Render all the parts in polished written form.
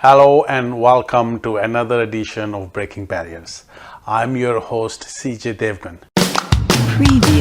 Hello and welcome to another edition of Breaking Barriers. I'm your host CJ Devgan. Preview.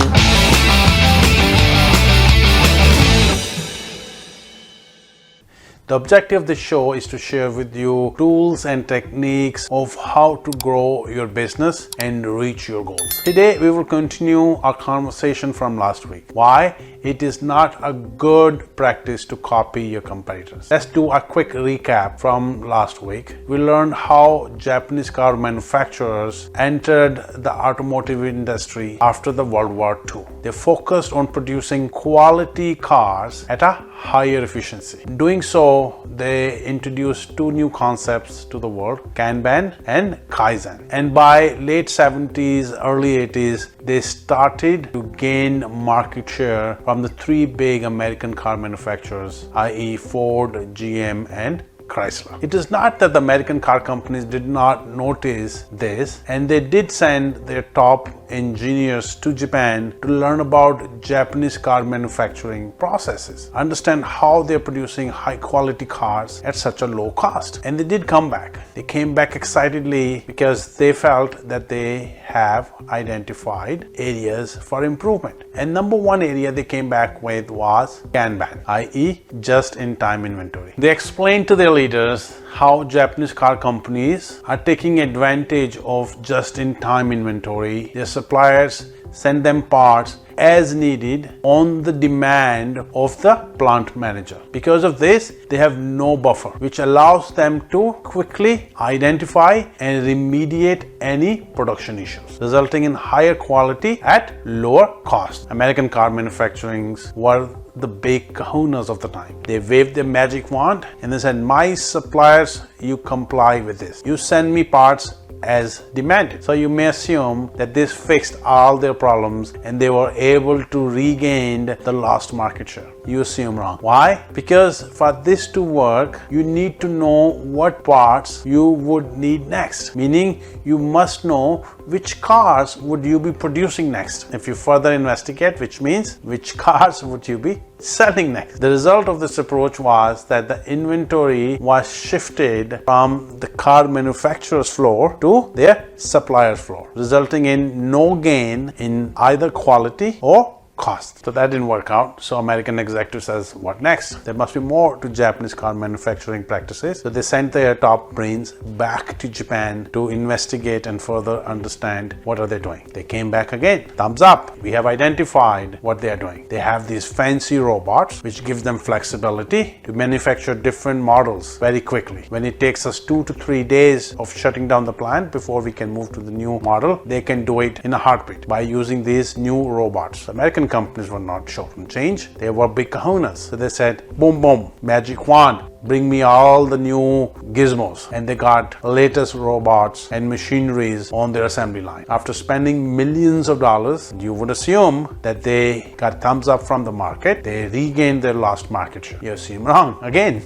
The objective of the show is to share with you tools and techniques of how to grow your business and reach your goals. Today we will continue our conversation from last week. Why it is not a good practice to copy your competitors. Let's do a quick recap from last week. We learned how Japanese car manufacturers entered the automotive industry after the World War II. They focused on producing quality cars at a higher efficiency. In doing so, they introduced two new concepts to the world, Kanban and Kaizen. And by late 70s, early 80s, they started to gain market share from the three big American car manufacturers, i.e. Ford, GM, and Chrysler. It is not that the American car companies did not notice this, and they did send their top engineers to Japan to learn about Japanese car manufacturing processes, understand how they're producing high quality cars at such a low cost. And they did come back. They came back excitedly because they felt that they have identified areas for improvement. And number one area they came back with was Kanban, i.e. just-in-time inventory. They explained to their leaders how Japanese car companies are taking advantage of just-in-time inventory. Their suppliers send them parts as needed on the demand of the plant manager. Because of this, they have no buffer, which allows them to quickly identify and remediate any production issues, resulting in higher quality at lower cost. American car manufacturings were the big kahunas of the time. They waved their magic wand and they said, my suppliers, you comply with this. You send me parts as demanded. So you may assume that this fixed all their problems and they were able to regain the lost market share. You assume wrong. Why? Because for this to work, you need to know what parts you would need next. Meaning you must know which cars would you be producing next. If you further investigate, which means which cars would you be selling next. The result of this approach was that the inventory was shifted from the car manufacturer's floor to their supplier's floor, resulting in no gain in either quality or cost. So that didn't work out. So American executive says, what next? There must be more to Japanese car manufacturing practices. So they sent their top brains back to Japan to investigate and further understand what are they doing. They came back again. Thumbs up. We have identified what they are doing. They have these fancy robots which gives them flexibility to manufacture different models very quickly. When it takes us 2 to 3 days of shutting down the plant before we can move to the new model, they can do it in a heartbeat by using these new robots. American companies were not short on change. They were big kahunas. So they said, boom, boom, magic wand, bring me all the new gizmos. And they got latest robots and machineries on their assembly line. After spending millions of dollars, you would assume that they got thumbs up from the market. They regained their lost market share. You assume wrong again.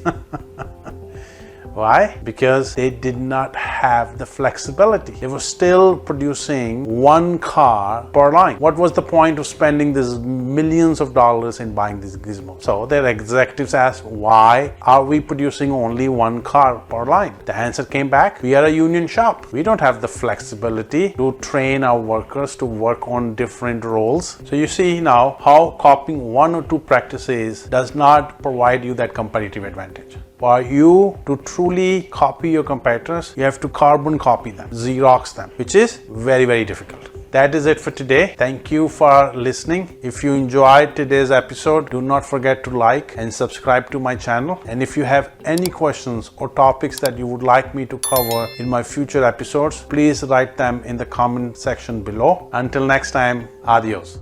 Why? Because they did not have the flexibility. They were still producing one car per line. What was the point of spending these millions of dollars in buying these gizmos? So their executives asked, why are we producing only one car per line? The answer came back, we are a union shop. We don't have the flexibility to train our workers to work on different roles. So you see now how copying one or two practices does not provide you that competitive advantage. For you to truly copy your competitors, you have to carbon copy them, Xerox them, which is very, very difficult. That is it for today. Thank you for listening. If you enjoyed today's episode, do not forget to like and subscribe to my channel. And if you have any questions or topics that you would like me to cover in my future episodes, please write them in the comment section below. Until next time, adios.